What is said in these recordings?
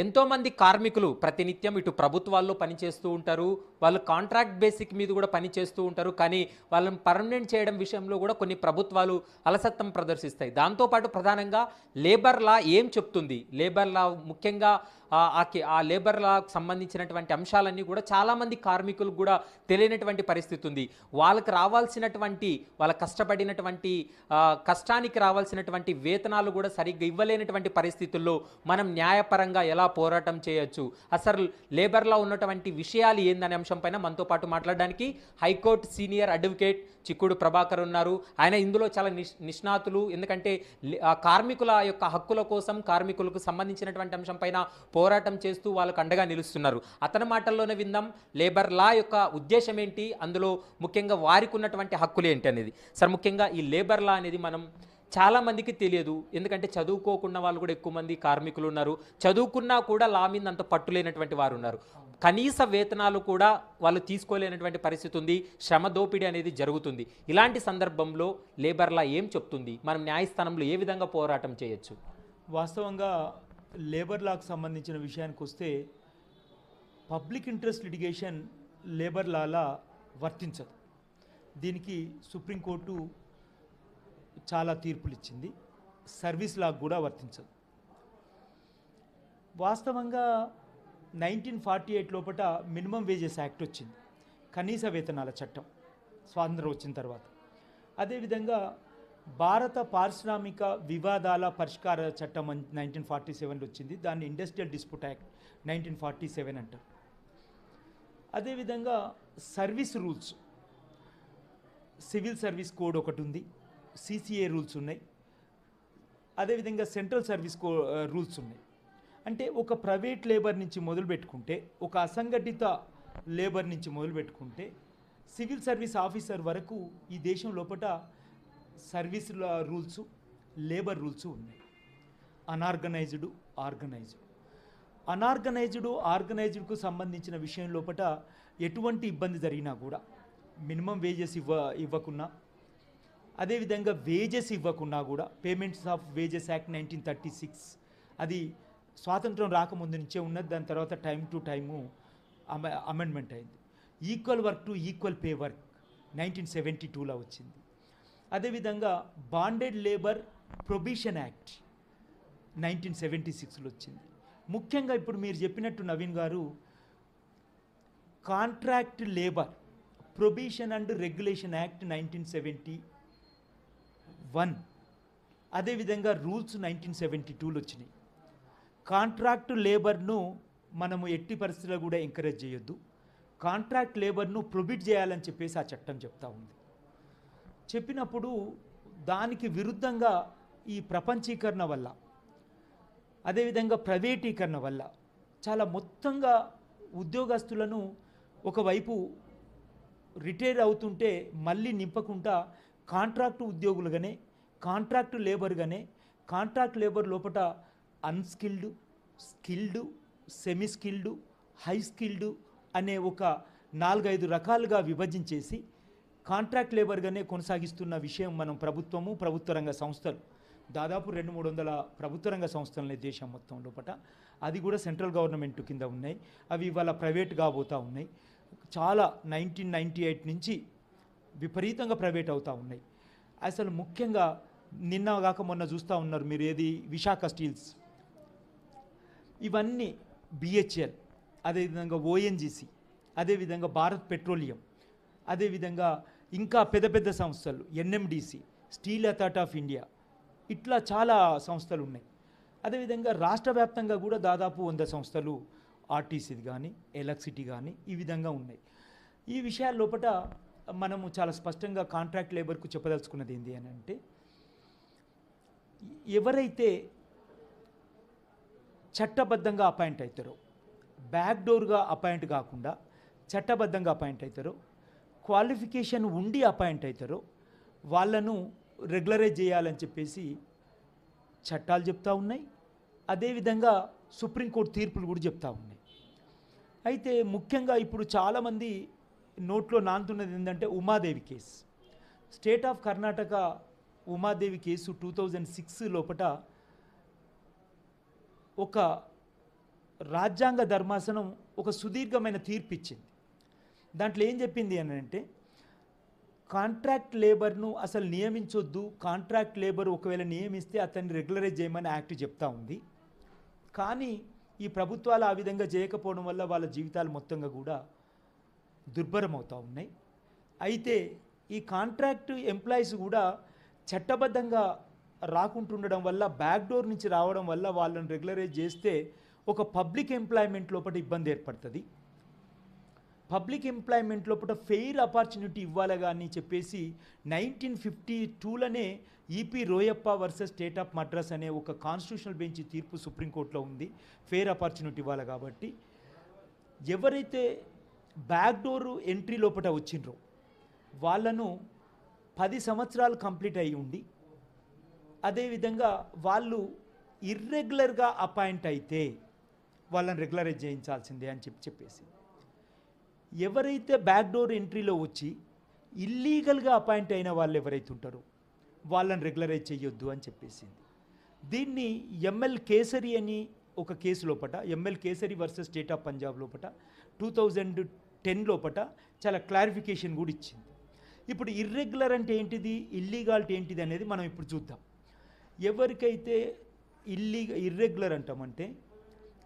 ఎంతోమంది కార్మికులు ప్రతినిత్యం ఇటు ప్రభుత్వాల్లో పనిచేస్తూ ఉంటారు. వాళ్ళు కాంట్రాక్ట్ బేసిక్ మీద కూడా పనిచేస్తూ ఉంటారు. కానీ వాళ్ళని పర్మనెంట్ చేయడం విషయంలో కూడా కొన్ని ప్రభుత్వాలు అలసత్వం ప్రదర్శిస్తాయి. దాంతోపాటు ప్రధానంగా లేబర్ లా ఏం చెప్తుంది? లేబర్ లా ముఖ్యంగా ఆ లేబర్ లాకు సంబంధించినటువంటి అంశాలన్నీ కూడా చాలామంది కార్మికులకు కూడా తెలియనటువంటి పరిస్థితి ఉంది. వాళ్ళకి రావాల్సినటువంటి వాళ్ళ కష్టపడినటువంటి కష్టానికి రావాల్సినటువంటి వేతనాలు కూడా సరిగ్గా ఇవ్వలేనటువంటి పరిస్థితుల్లో మనం న్యాయపరంగా ఎలా పోరాటం చేయొచ్చు, అసలు లేబర్లో ఉన్నటువంటి విషయాలు ఏందనే అంశంపైన మనతో పాటు మాట్లాడడానికి హైకోర్టు సీనియర్ అడ్వకేట్ చిక్కుడు ప్రభాకర్ ఉన్నారు. ఆయన ఇందులో చాలా నిష్ణాతులు. ఎందుకంటే కార్మికుల యొక్క హక్కుల కోసం కార్మికులకు సంబంధించినటువంటి అంశంపైన పోరాటం చేస్తూ వాళ్ళకు అండగా నిలుస్తున్నారు. అతని మాటల్లోనే విందాం లేబర్ లా యొక్క ఉద్దేశం ఏంటి, అందులో ముఖ్యంగా వారికి ఉన్నటువంటి హక్కులు ఏంటి అనేది. సార్, ముఖ్యంగా ఈ లేబర్ లా అనేది మనం చాలామందికి తెలియదు. ఎందుకంటే చదువుకోకుండా వాళ్ళు కూడా ఎక్కువ మంది కార్మికులు ఉన్నారు. చదువుకున్నా కూడా లా మీద అంత పట్టులేనటువంటి వారు ఉన్నారు. కనీస వేతనాలు కూడా వాళ్ళు తీసుకోలేనటువంటి పరిస్థితి ఉంది. శ్రమ దోపిడీ అనేది జరుగుతుంది. ఇలాంటి సందర్భంలో లేబర్ లా ఏం చెప్తుంది? మనం న్యాయస్థానంలో ఏ విధంగా పోరాటం చేయొచ్చు? వాస్తవంగా లేబర్ లాకు సంబంధించిన విషయానికి వస్తే పబ్లిక్ ఇంట్రెస్ట్ లిటిగేషన్ లేబర్ లాలా వర్తించదు. దీనికి సుప్రీంకోర్టు చాలా తీర్పులు ఇచ్చింది. సర్వీస్ లాకు కూడా వర్తించదు. వాస్తవంగా 1948 లోపల మినిమం వేజెస్ యాక్ట్ వచ్చింది, కనీస వేతనాల చట్టం స్వాతంత్రం వచ్చిన తర్వాత. అదేవిధంగా భారత పారిశ్రామిక వివాదాల పరిష్కార చట్టం 1947లో వచ్చింది. దాన్ని ఇండస్ట్రియల్ డిస్ప్యూట్ యాక్ట్ 1947 అంటారు. అదేవిధంగా service rules, civil service code ఒకటి ఉంది, సిసిఏ రూల్స్ ఉన్నాయి, అదేవిధంగా సెంట్రల్ సర్వీస్ రూల్స్ ఉన్నాయి. అంటే ఒక ప్రైవేట్ లేబర్ నుంచి మొదలు పెట్టుకుంటే, ఒక అసంఘటిత లేబర్ నుంచి మొదలు పెట్టుకుంటే సివిల్ సర్వీస్ ఆఫీసర్ వరకు ఈ దేశం లోపల సర్వీస్ రూల్స్, లేబర్ రూల్స్ ఉన్నాయి. అనార్గనైజ్డ్, ఆర్గనైజ్డ్కు సంబంధించిన విషయం లోపల ఎటువంటి ఇబ్బంది జరిగినా కూడా మినిమం వేజెస్ ఇవ్వకున్నా, అదేవిధంగా వేజెస్ ఇవ్వకున్నా కూడా పేమెంట్స్ ఆఫ్ వేజెస్ యాక్ట్ 1936 అది స్వాతంత్రం రాకముందు నుంచే ఉన్నది. దాని తర్వాత టైం టు టైము అమెండ్మెంట్ అయింది. Equal work to equal pay work 1972లో వచ్చింది. అదేవిధంగా బాండెడ్ లేబర్ ప్రొబిషన్ యాక్ట్ 1976లో వచ్చింది. ముఖ్యంగా ఇప్పుడు మీరు చెప్పినట్టు Naveen garu, contract labour prohibition and regulation act 1971, అదేవిధంగా రూల్స్ 1972లో వచ్చినాయి. కాంట్రాక్ట్ లేబర్ను మనము ఎట్టి పరిస్థితుల్లో కూడా ఎంకరేజ్ చేయొద్దు. కాంట్రాక్ట్ లేబర్ను ప్రొబిట్ చేయాలని చెప్పేసి ఆ చట్టం చెప్తా ఉంది. చెప్పినప్పుడు దానికి విరుద్ధంగా ఈ ప్రపంచీకరణ వల్ల, అదేవిధంగా ప్రైవేటీకరణ వల్ల చాలా మొత్తంగా ఉద్యోగస్తులను ఒకవైపు రిటైర్ అవుతుంటే మళ్ళీ నింపకుండా కాంట్రాక్టు ఉద్యోగులుగానే, కాంట్రాక్టు లేబర్గానే, కాంట్రాక్ట్ లేబర్ లోపల unskilled, skilled, semi skilled, high skilled అనే ఒక 4-5 రకాలుగా విభజించేసి కాంట్రాక్ట్ లేబర్గానే కొనసాగిస్తున్న విషయం మనం ప్రభుత్వ రంగ సంస్థలు దాదాపు 200-300 ప్రభుత్వ రంగ సంస్థలనే దేశం మొత్తం లోపల, అది కూడా సెంట్రల్ గవర్నమెంట్ కింద ఉన్నాయి. అవి ఇవాళ ప్రైవేట్ కాబోతూ ఉన్నాయి. చాలా 1998 నుంచి విపరీతంగా ప్రైవేట్ అవుతూ ఉన్నాయి. అసలు ముఖ్యంగా నిన్న కాక మొన్న చూస్తూ ఉన్నారు మీరు, ఏది విశాఖ స్టీల్స్, ఇవన్నీ బిహెచ్ఎల్, అదేవిధంగా ఓఎన్జీసీ, అదేవిధంగా భారత్ పెట్రోలియం, అదేవిధంగా ఇంకా పెద్ద పెద్ద సంస్థలు NMDC, steel authority of India, ఇట్లా చాలా సంస్థలు ఉన్నాయి. అదేవిధంగా రాష్ట్ర వ్యాప్తంగా కూడా దాదాపు 100 సంస్థలు, ఆర్టీసీ కానీ ఎలక్ట్రిసిటీ కానీ ఈ విధంగా ఉన్నాయి. ఈ విషయాల లోపల మనము చాలా స్పష్టంగా కాంట్రాక్ట్ లేబర్కు చెప్పదలుచుకున్నది ఏంటి అని అంటే, ఎవరైతే చట్టబద్ధంగా అపాయింట్ అవుతారో, బ్యాక్ డోర్గా అపాయింట్ కాకుండా చట్టబద్ధంగా అపాయింట్ అవుతారో, క్వాలిఫికేషన్ ఉండి అపాయింట్ అవుతారో వాళ్ళను రెగ్యులరైజ్ చేయాలని చెప్పేసి చట్టాలు చెప్తా ఉన్నాయి. అదేవిధంగా సుప్రీంకోర్టు తీర్పులు కూడా చెప్తా ఉన్నాయి. అయితే ముఖ్యంగా ఇప్పుడు చాలామంది నోట్లో నానుతున్నది ఏంటంటే Umadevi case. State of Karnataka Umadevi case 2006 లోపల ఒక రాజ్యాంగ ధర్మాసనం ఒక సుదీర్ఘమైన తీర్పు ఇచ్చింది. దాంట్లో ఏం చెప్పింది అని అంటే, కాంట్రాక్ట్ లేబర్ను అసలు నియమించొద్దు, కాంట్రాక్ట్ లేబర్ ఒకవేళ నియమిస్తే అతన్ని రెగ్యులరైజ్ చేయమని యాక్ట్ చెప్తా ఉంది. కానీ ఈ ప్రభుత్వాలు ఆ విధంగా చేయకపోవడం వల్ల వాళ్ళ జీవితాలు మొత్తంగా కూడా దుర్భరం అవుతూ ఉన్నాయి. అయితే ఈ కాంట్రాక్ట్ ఎంప్లాయీస్ కూడా చట్టబద్ధంగా రాకుంటుండడం వల్ల, బ్యాక్ డోర్ నుంచి రావడం వల్ల వాళ్ళని రెగ్యులరైజ్ చేస్తే ఒక పబ్లిక్ ఎంప్లాయ్మెంట్ లోపల ఇబ్బంది ఏర్పడుతుంది. పబ్లిక్ ఎంప్లాయ్మెంట్ లోపల ఫెయిర్ ఆపర్చునిటీ ఇవ్వాలి కానీ చెప్పేసి 1952లోనే E P Royappa versus state of Madras అనే ఒక కాన్స్టిట్యూషనల్ బెంచ్ తీర్పు సుప్రీంకోర్టులో ఉంది. ఫెయిర్ ఆపర్చునిటీ ఇవ్వాలి కాబట్టి ఎవరైతే బ్యాక్ డోర్ ఎంట్రీ లోపల వచ్చిండ్రో వాళ్ళను 10 సంవత్సరాలు కంప్లీట్ అయి ఉండి, అదేవిధంగా వాళ్ళు ఇర్రెగ్యులర్గా అపాయింట్ అయితే వాళ్ళని రెగ్యులరైజ్ చేయించాల్సిందే అని చెప్పేసి, ఎవరైతే బ్యాక్ డోర్ ఎంట్రీలో వచ్చి ఇల్లీగల్గా అపాయింట్ అయిన వాళ్ళు ఎవరైతే ఉంటారో వాళ్ళని రెగ్యులరైజ్ చేయొద్దు అని చెప్పేసింది. దీన్ని ఎంఎల్ కేసరి అని ఒక కేసు లోపట, ML kesari versus state of Punjab లోపట 2010 లోపట చాలా క్లారిఫికేషన్ కూడా ఇచ్చింది. ఇప్పుడు ఇర్రెగ్యులర్ అంటే ఏంటిది, ఇల్లీగాలిటీ ఏంటిది అనేది మనం ఇప్పుడు చూద్దాం. ఎవరికైతే ఇర్రెగ్యులర్ అంటామంటే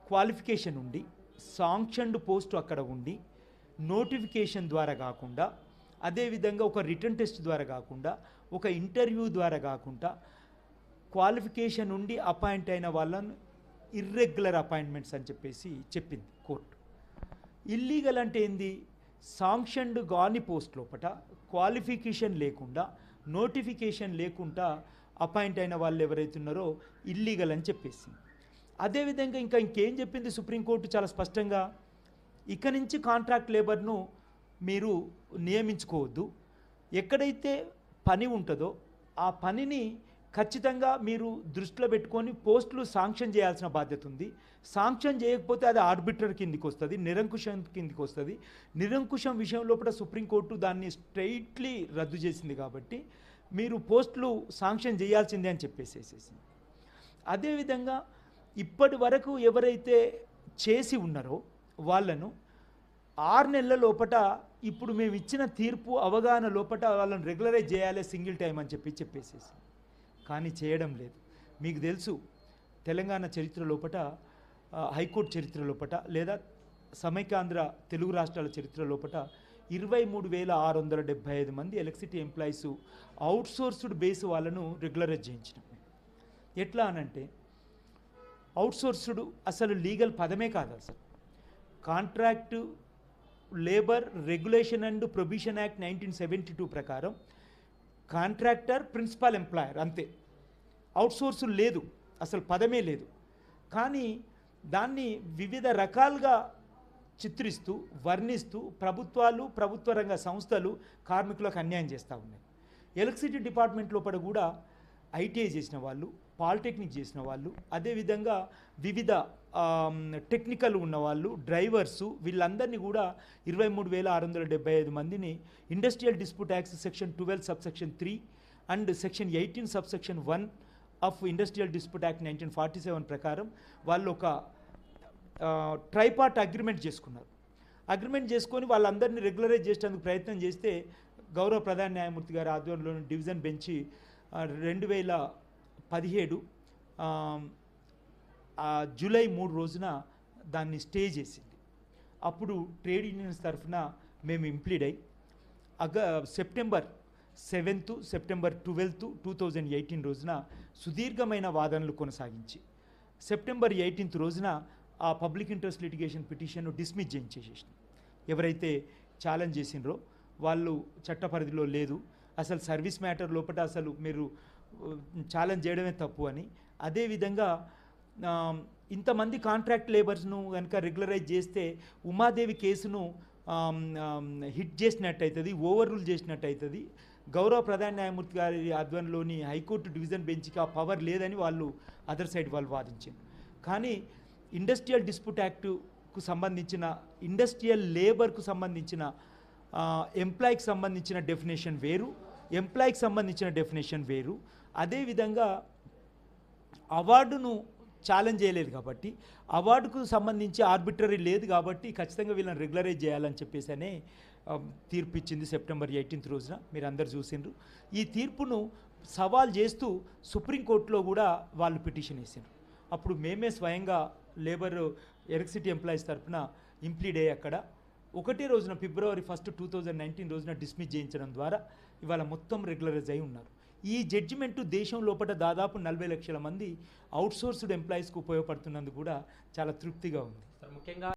క్వాలిఫికేషన్ ఉండి, సాంక్షన్డ్ పోస్ట్ అక్కడ ఉండి, నోటిఫికేషన్ ద్వారా కాకుండా, అదేవిధంగా ఒక రిటర్న్ టెస్ట్ ద్వారా కాకుండా, ఒక ఇంటర్వ్యూ ద్వారా కాకుండా క్వాలిఫికేషన్ ఉండి అపాయింట్ అయిన వాళ్ళను ఇర్రెగ్యులర్ అపాయింట్మెంట్స్ అని చెప్పేసి చెప్పింది కోర్టు. ఇల్లీగల్ అంటే ఏంది, సాంక్షన్డ్ కాని పోస్ట్ లోపట క్వాలిఫికేషన్ లేకుండా, నోటిఫికేషన్ లేకుండా అపాయింట్ అయిన వాళ్ళు ఎవరైతే ఉన్నారో ఇల్లీగల్ అని చెప్పేసి. అదేవిధంగా ఇంకేం చెప్పింది సుప్రీంకోర్టు చాలా స్పష్టంగా, ఇక నుంచి కాంట్రాక్ట్ లేబర్ను మీరు నియమించుకోవద్దు. ఎక్కడైతే పని ఉంటుందో ఆ పనిని ఖచ్చితంగా మీరు దృష్టిలో పెట్టుకొని పోస్టులు శాంక్షన్ చేయాల్సిన బాధ్యత ఉంది. శాంక్షన్ చేయకపోతే అది ఆర్బిట్రర్ కిందికి వస్తుంది, నిరంకుశం కిందికి వస్తుంది. నిరంకుశం విషయం లోపల సుప్రీంకోర్టు దాన్ని స్ట్రైట్లీ రద్దు చేసింది కాబట్టి మీరు పోస్టులు శాంక్షన్ చేయాల్సిందే అని చెప్పేసేసింది. అదేవిధంగా ఇప్పటి వరకు ఎవరైతే చేసి ఉన్నారో వాళ్ళను 6 నెలల లోపట, ఇప్పుడు మేము ఇచ్చిన తీర్పు అవగాహన లోపట వాళ్ళని రెగ్యులరైజ్ చేయాలి సింగిల్ టైం అని చెప్పేసేసి, కానీ చేయడం లేదు. మీకు తెలుసు తెలంగాణ చరిత్ర లోపట, హైకోర్టు చరిత్ర లోపట, లేదా సమైక్యాంధ్ర తెలుగు రాష్ట్రాల చరిత్ర లోపట 23,675 మంది ఎలక్ట్రిసిటీ ఎంప్లాయీస్ అవుట్సోర్స్డ్ బేస్ వాళ్ళను రెగ్యులరైజ్ చేయించడం. ఎట్లా అనంటే, అవుట్సోర్స్డ్ అసలు లీగల్ పదమే కాదు. అసలు contract labour regulation and provision act 1972 ప్రకారం కాంట్రాక్టర్ ప్రిన్సిపల్ ఎంప్లాయర్ అంతే, అవుట్సోర్స్ లేదు, అసలు పదమే లేదు. కానీ దాన్ని వివిధ రకాలుగా చిత్రిస్తూ, వర్ణిస్తూ ప్రభుత్వాలు, ప్రభుత్వ రంగ సంస్థలు కార్మికులకు అన్యాయం చేస్తూ ఉన్నాయి. ఎలక్ట్రిసిటీ డిపార్ట్మెంట్ లోపల కూడా ఐటీఐ చేసిన వాళ్ళు, పాలిటెక్నిక్ చేసిన వాళ్ళు, అదేవిధంగా వివిధ టెక్నికల్ ఉన్నవాళ్ళు, డ్రైవర్సు, వీళ్ళందరినీ కూడా 23,675 మందిని industrial dispute act section 12 subsection 3 and section 18 subsection 1 of industrial dispute act 1947 ప్రకారం వాళ్ళు ఒక ట్రైపార్ట్ అగ్రిమెంట్ చేసుకున్నారు. అగ్రిమెంట్ చేసుకొని వాళ్ళందరినీ రెగ్యులరైజ్ చేసేందుకు ప్రయత్నం చేస్తే గౌరవ ప్రధాన న్యాయమూర్తి గారి ఆధ్వర్యంలోని డివిజన్ బెంచి 2017 జూలై 3 రోజున దాన్ని స్టే చేసింది. అప్పుడు ట్రేడ్ యూనియన్స్ తరఫున మేము ఇంప్లీడ్ అయ్యి సెప్టెంబర్ 7th, సెప్టెంబర్ 12th, 2018 రోజున సుదీర్ఘమైన వాదనలు కొనసాగించి సెప్టెంబర్ 18th రోజున ఆ పబ్లిక్ ఇంట్రెస్ట్ లిటిగేషన్ పిటిషన్ను డిస్మిస్ చేసేసినాం. ఎవరైతే ఛాలెంజ్ చేసినరో వాళ్ళు చట్ట పరిధిలో లేదు, అసలు సర్వీస్ మ్యాటర్ లోపల అసలు మీరు ఛాలెంజ్ చేయడమే తప్పు అని. అదేవిధంగా ఇంతమంది కాంట్రాక్ట్ లేబర్స్ను కనుక రెగ్యులరైజ్ చేస్తే ఉమాదేవి కేసును హిట్ చేసినట్టు అవుతుంది, ఓవర్ రూల్ చేసినట్టు అవుతుంది. గౌరవ ప్రధాన న్యాయమూర్తి గారి ఆధ్వర్యంలోని హైకోర్టు డివిజన్ బెంచ్కి ఆ పవర్ లేదని వాళ్ళు అదర్ సైడ్ వాళ్ళు వాదించారు. కానీ ఇండస్ట్రియల్ డిస్ప్యూట్ యాక్టుకు సంబంధించిన, ఇండస్ట్రియల్ లేబర్కు సంబంధించిన, ఎంప్లాయీకి సంబంధించిన డెఫినేషన్ వేరు, ఎంప్లాయీకి సంబంధించిన డెఫినేషన్ వేరు. అదేవిధంగా అవార్డును ఛాలెంజ్ చేయలేదు కాబట్టి, అవార్డుకు సంబంధించి ఆర్బిట్రరీ లేదు కాబట్టి ఖచ్చితంగా వీళ్ళని రెగ్యులరైజ్ చేయాలని చెప్పేసి అనే తీర్పు ఇచ్చింది సెప్టెంబర్ 18 రోజున. మీరు అందరు చూసిండ్రు. ఈ తీర్పును సవాల్ చేస్తూ సుప్రీంకోర్టులో కూడా వాళ్ళు పిటిషన్ వేసిండ్రు. అప్పుడు మేమే స్వయంగా లేబర్ ఎలక్ట్రిసిటీ ఎంప్లాయీస్ తరఫున ఇంప్లీడ్ అయ్యి అక్కడ ఒకటే రోజున February 1, 2019 రోజున డిస్మిస్ చేయించడం ద్వారా ఇవాళ మొత్తం రెగ్యులరైజ్ అయి ఉన్నారు. ఈ జడ్జిమెంటు దేశం లోపల దాదాపు 40 లక్షల మంది అవుట్సోర్స్డ్ ఎంప్లాయీస్కి ఉపయోగపడుతున్నందుకు కూడా చాలా తృప్తిగా ఉంది. ముఖ్యంగా